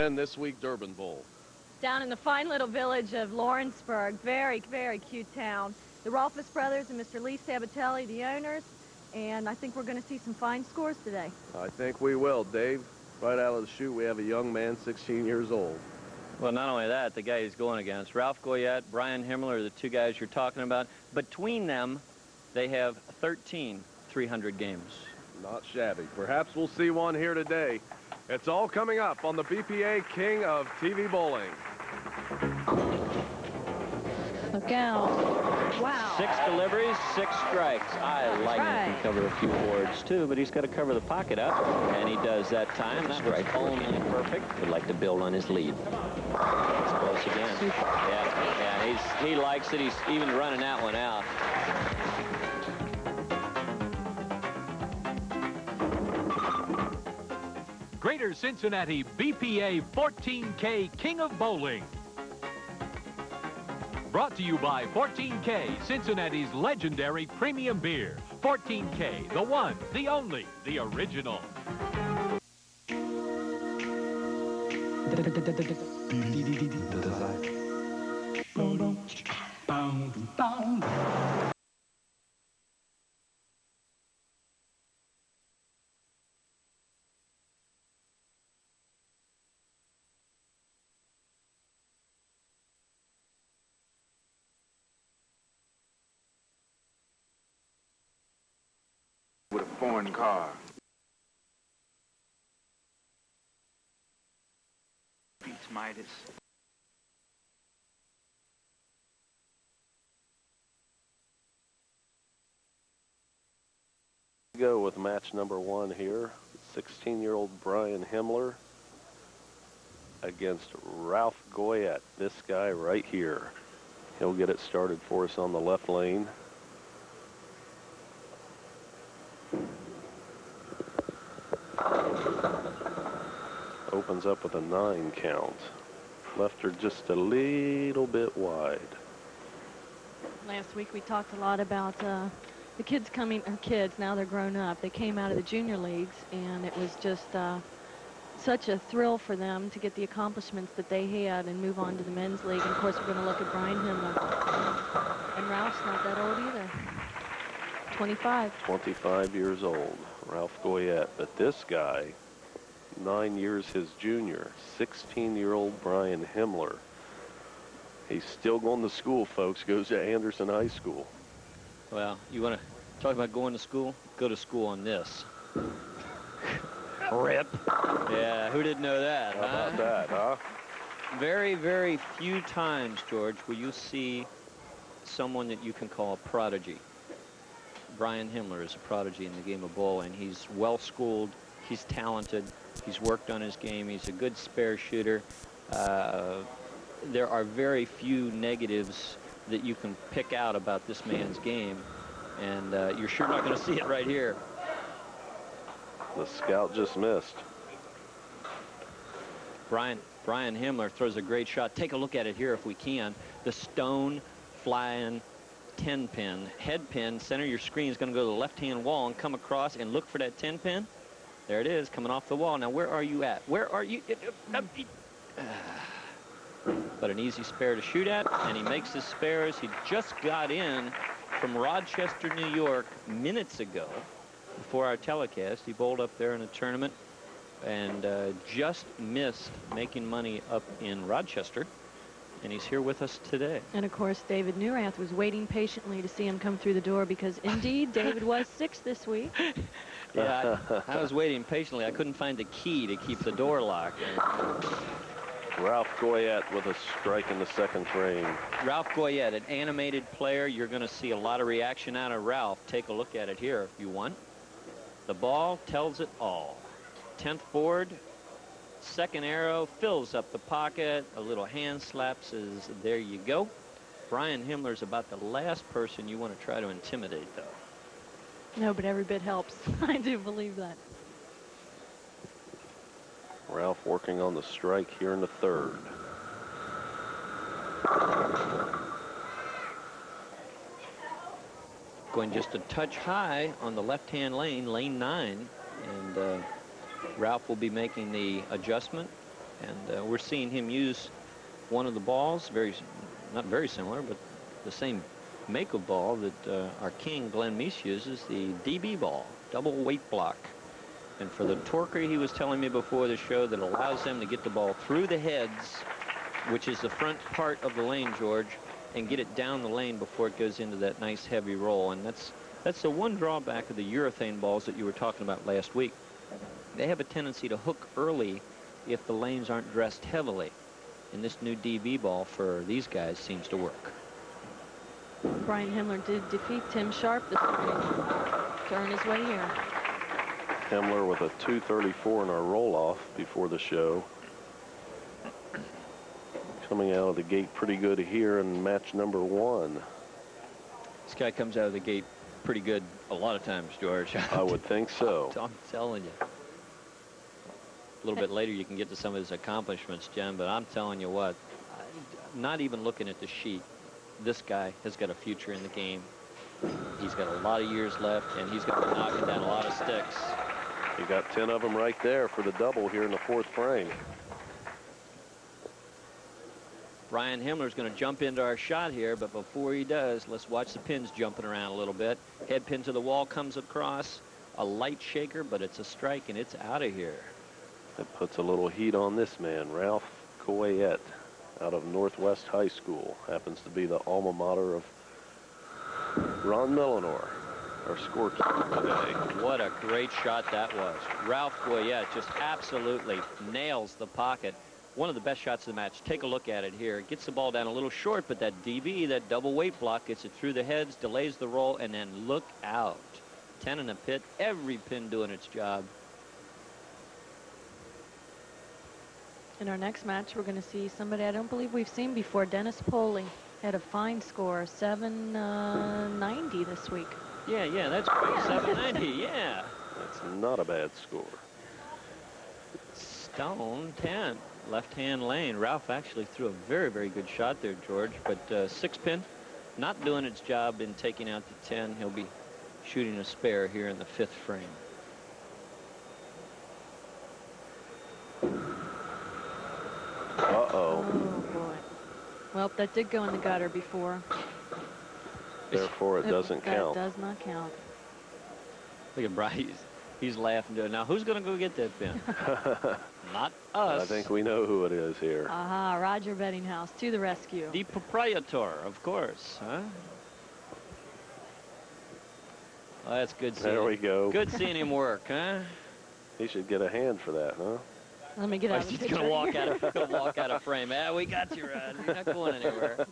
And this week Durbin Bowl. Down in the fine little village of Lawrenceburg, very, very cute town. The Rolfus brothers and Mr. Lee Sabatelli, the owners, and I think we're going to see some fine scores today. I think we will, Dave. Right out of the chute, we have a young man, 16 years old. Well, not only that, the guy he's going against, Ralph Goyette, Brian Himmler, the two guys you're talking about. Between them, they have 13 300 games. Not shabby. Perhaps we'll see one here today. It's all coming up on the BPA King of TV Bowling. Look out. Wow. 6 deliveries, 6 strikes. I like him to cover a few boards, too, but he's got to cover the pocket up, and he does that time. That was only perfect. Would like to build on his lead. It's close again. Yeah, he likes it. He's even running that one out. Greater Cincinnati BPA 14K King of Bowling. Brought to you by 14K, Cincinnati's legendary premium beer. 14K, the one, the only, the original. With a foreign car. Beats Midas. Go with match number 1 here. 16-year-old Brian Himmler against Ralph Goyette. This guy right here. He'll get it started for us on the left lane. Opens up with a 9 count. Left her just a little bit wide. Last week we talked a lot about the kids coming, or kids, now they're grown up. They came out of the junior leagues, and it was just such a thrill for them to get the accomplishments that they had and move on to the men's league. And of course, we're going to look at Brian Himmler. And Ralph's not that old either. 25. 25 years old, Ralph Goyette. But this guy, 9 years his junior, 16-year-old Brian Himmler. He's still going to school, folks. Goes to Anderson High School. Well, you want to talk about going to school? Go to school on this. Rip. Yeah, who didn't know that, How about that, huh? Very, very few times, George, will you see someone that you can call a prodigy. Brian Himmler is a prodigy in the game of bowling. He's well-schooled. He's talented. He's worked on his game. He's a good spare shooter. There are very few negatives that you can pick out about this man's game, and you're sure not going to see it right here. The scout just missed. Brian Himmler throws a great shot. Take a look at it here if we can. The stone flying 10-pin. Head pin, center your screen, is going to go to the left-hand wall and come across and look for that 10-pin. There it is, coming off the wall. Now, where are you at? Where are you? But an easy spare to shoot at, and he makes his spares. He just got in from Rochester, New York, minutes ago before our telecast. He bowled up there in a tournament and just missed making money up in Rochester, and he's here with us today. And of course, David Neurath was waiting patiently to see him come through the door, because indeed David was 6 this week. Yeah, I was waiting patiently. I couldn't find the key to keep the door locked. Ralph Goyette with a strike in the second frame. Ralph Goyette, an animated player. You're going to see a lot of reaction out of Ralph. Take a look at it here if you want. The ball tells it all. 10th board, second arrow, fills up the pocket. A little hand slap says, there you go. Brian Himmler's about the last person you want to try to intimidate, though. No, but every bit helps. I do believe that. Ralph working on the strike here in the third. Going just a touch high on the left-hand lane, lane 9, and Ralph will be making the adjustment. And we're seeing him use one of the balls, not very similar, but the same make of ball that our king, Glenn Meese, uses, the DB ball, double weight block. And for the torquer, he was telling me before the show, that allows them to get the ball through the heads, which is the front part of the lane, George, and get it down the lane before it goes into that nice heavy roll. And that's the one drawback of the urethane balls that you were talking about last week. They have a tendency to hook early if the lanes aren't dressed heavily. And this new DB ball for these guys seems to work. Brian Himmler did defeat Tim Sharp this morning to earn his way here. Himmler with a 234 in our roll-off before the show. Coming out of the gate pretty good here in match number 1. This guy comes out of the gate pretty good a lot of times, George. I would think so. I'm telling you. A little bit later you can get to some of his accomplishments, Jen, but I'm telling you what, not even looking at the sheet, this guy has got a future in the game. He's got a lot of years left, and he's going to be knocking down a lot of sticks. He got 10 of them right there for the double here in the 4th frame. Brian Himmler's going to jump into our shot here, but before he does, let's watch the pins jumping around a little bit. Head pin to the wall comes across. A light shaker, but it's a strike, and it's out of here. That puts a little heat on this man, Ralph Goyette, out of Northwest High School. Happens to be the alma mater of Ron Millenor, our scorekeeper today. What a great shot that was. Ralph Goyette just absolutely nails the pocket. One of the best shots of the match. Take a look at it here. Gets the ball down a little short, but that DB, that double weight block, gets it through the heads, delays the roll, and then look out. 10 in the pit, every pin doing its job. In our next match, we're going to see somebody I don't believe we've seen before. Dennis Poley had a fine score, 790 this week. Yeah, that's great. 790, yeah. That's not a bad score. Stone 10, left-hand lane. Ralph actually threw a very, very good shot there, George, but 6 pin, not doing its job in taking out the 10. He'll be shooting a spare here in the 5th frame. Uh-oh. Oh, boy. Well, that did go in the gutter before. Therefore, it doesn't count. That does not count. Look at Bryce. He's laughing. Now, who's going to go get that pin? Not us. I think we know who it is here. Aha, Roger Bettinghouse to the rescue. The proprietor, of course. Huh? Oh, that's good seeing There we go. Good seeing him work, huh? He should get a hand for that, huh? Let me get out of the He's picture. going to walk out of frame. Ah, we got you, Rod. You're not going anywhere.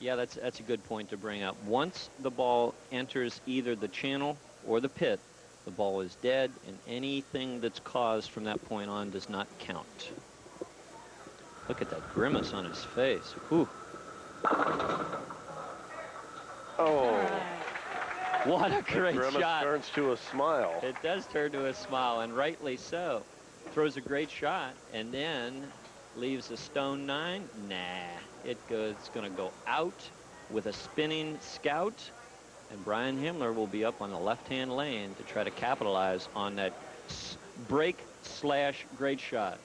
Yeah, that's a good point to bring up. Once the ball enters either the channel or the pit, the ball is dead, and anything that's caused from that point on does not count. Look at that grimace on his face. Whew. Oh. What a great grimace shot. turns to a smile. It does turn to a smile, and rightly so. Throws a great shot, and then leaves a stone 9. Nah, it's going to go out with a spinning scout, and Brian Himmler will be up on the left-hand lane to try to capitalize on that break/great shot.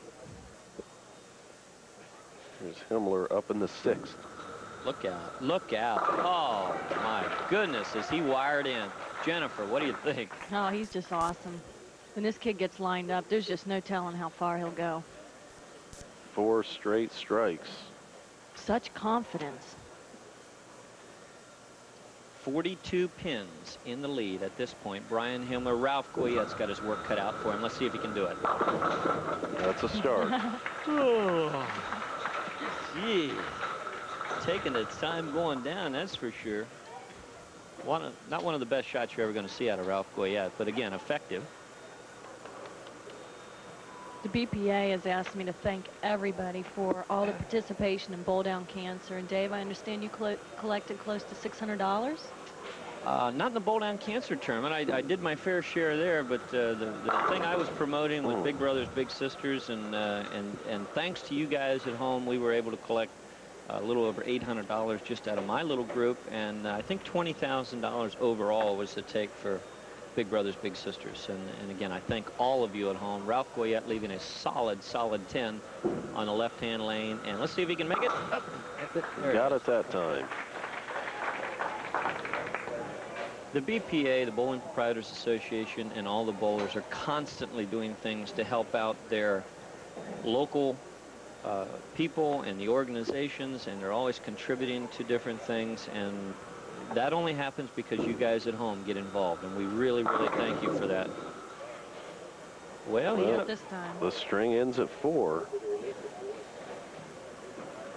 Here's Himmler up in the 6th. Look out. Look out. Oh, my goodness, is he wired in. Jennifer, what do you think? Oh, he's just awesome. When this kid gets lined up, there's just no telling how far he'll go. 4 straight strikes. Such confidence. 42 pins in the lead at this point. Brian Himmler, Ralph Goyette's got his work cut out for him. Let's see if he can do it. That's a start. Oh, gee. Taking its time going down, that's for sure. Not one of the best shots you're ever going to see out of Ralph Goyette, but again, effective. The BPA has asked me to thank everybody for all the participation in bowl down cancer. And Dave, I understand you collected close to $600? Not in the bowl down cancer tournament. I did my fair share there, but the thing I was promoting with Big Brothers Big Sisters, and thanks to you guys at home, we were able to collect a little over $800 just out of my little group, and I think $20,000 overall was the take for big brothers, big sisters. And again, I thank all of you at home. Ralph Goyette leaving a solid 10 on the left-hand lane. And let's see if he can make it. Oh, got it that time. The BPA, the Bowling Proprietors Association, and all the bowlers are constantly doing things to help out their local people and the organizations, and they're always contributing to different things, and that only happens because you guys at home get involved, and we really, really thank you for that. Well, this time. The string ends at 4.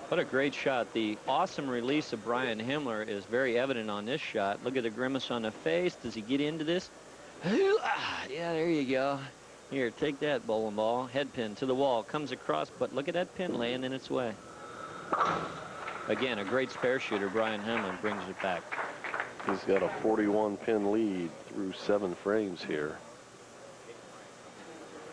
What a great shot. The awesome release of Brian Himmler is very evident on this shot. Look at the grimace on the face. Does he get into this? Yeah, there you go. Here, take that, bowling ball. Head pin to the wall. Comes across, but look at that pin laying in its way. Again, a great spare shooter. Brian Himmler brings it back. He's got a 41-pin lead through 7 frames here.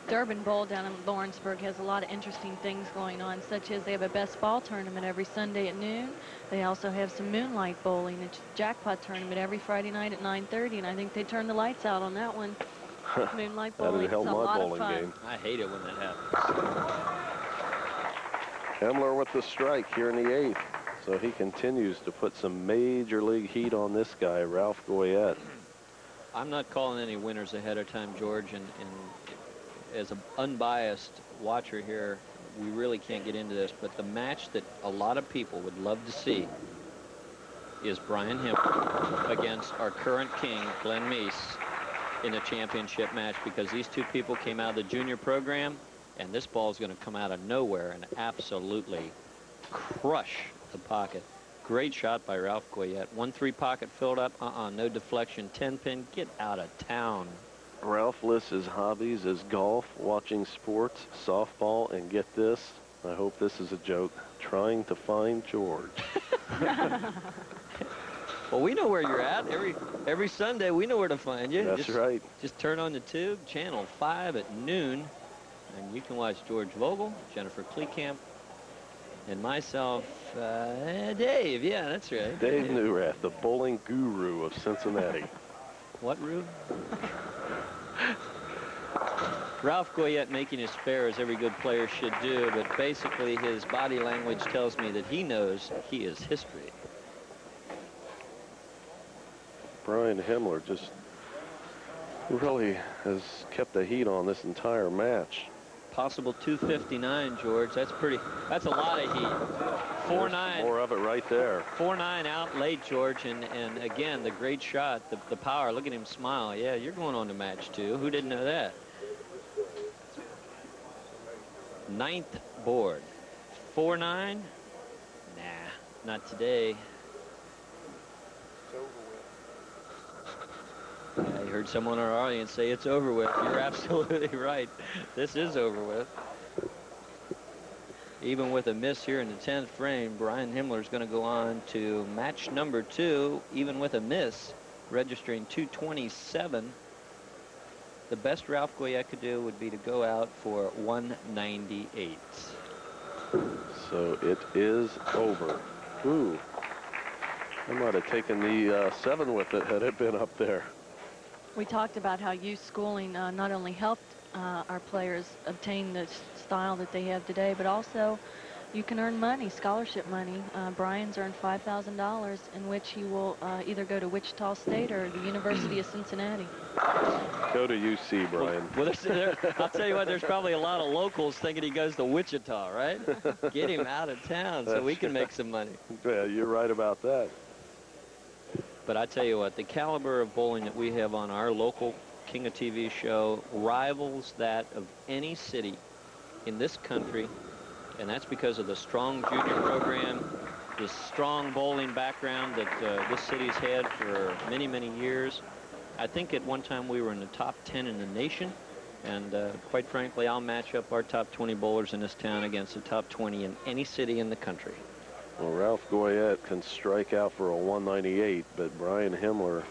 Durban Bowl down in Lawrenceburg has a lot of interesting things going on, such as they have a best ball tournament every Sunday at noon. They also have some moonlight bowling, a jackpot tournament every Friday night at 9:30, and I think they turn the lights out on that one. Moonlight bowling. That'd help it's a my lot bowling of fun. game. I hate it when that happens. Himmler with the strike here in the 8th. So he continues to put some major league heat on this guy, Ralph Goyette. I'm not calling any winners ahead of time, George, and as an unbiased watcher here, we really can't get into this, but the match that a lot of people would love to see is Brian Himmler against our current king, Glenn Meese, in a championship match, because these two people came out of the junior program, and this ball is going to come out of nowhere and absolutely crush the pocket. Great shot by Ralph Goyette. 1-3 pocket filled up. No deflection. 10-pin. Get out of town. Ralph lists his hobbies as golf, watching sports, softball, and get this, I hope this is a joke, trying to find George. Well, we know where you're at. Every Sunday, we know where to find you. That's right. Just turn on the tube, channel 5 at noon, and you can watch George Vogel, Jennifer Kleekamp, and myself, Dave. Yeah, that's right. Dave Newrath, the bowling guru of Cincinnati. What, Rube? Ralph Goyette making his spare, as every good player should do, but basically his body language tells me that he knows he is history. Brian Himmler just really has kept the heat on this entire match. Possible 259, George. That's a lot of heat. 4-9. More of it right there. 4-9 out late, George, and again, the great shot, the power. Look at him smile. Yeah, you're going on to match 2. Who didn't know that? 9th board. 4-9? Nah, not today. I heard someone in our audience say it's over with. You're absolutely right. This is over with. Even with a miss here in the 10th frame, Brian Himmler is going to go on to match number 2, even with a miss, registering 227. The best Ralph Goyette could do would be to go out for 198. So it is over. Ooh. I might have taken the 7 with it had it been up there. We talked about how youth schooling not only helped our players obtain the style that they have today, but also you can earn money, scholarship money. Brian's earned $5,000, in which he will either go to Wichita State or the University of Cincinnati. Go to UC, Brian. Well, I'll tell you what, there's probably a lot of locals thinking he goes to Wichita, right? Get him out of town so we can make some money. Yeah, you're right about that. But I tell you what, the caliber of bowling that we have on our local King of TV show rivals that of any city in this country, and that's because of the strong junior program, the strong bowling background that this city's had for many, many years. I think at one time we were in the top 10 in the nation, and quite frankly, I'll match up our top 20 bowlers in this town against the top 20 in any city in the country. Well, Ralph Goyette can strike out for a 198, but Brian Himmler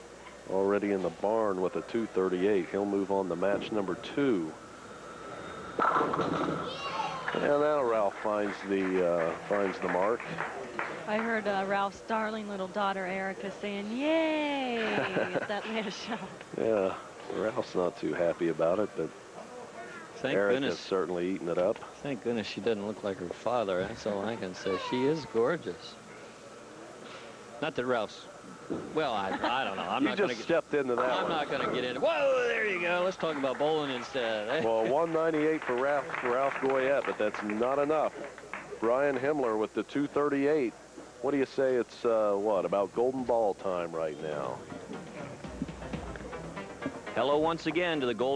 already in the barn with a 238. He'll move on to match number 2. And now Ralph finds the mark. I heard Ralph's darling little daughter Erica saying, "Yay!" at that last shot. Yeah, Ralph's not too happy about it, but Thank Eric goodness. has certainly eaten it up. Thank goodness she doesn't look like her father. That's all I can say. She is gorgeous. Not that Ralph's. Well, I don't know. I'm You not going just to. stepped into that I'm one. not going to get into. Whoa, there you go. Let's talk about bowling instead. Well, 198 for Ralph Goyette, but that's not enough. Brian Himmler with the 238. What do you say? It's what, about golden ball time right now? Hello once again to the gold.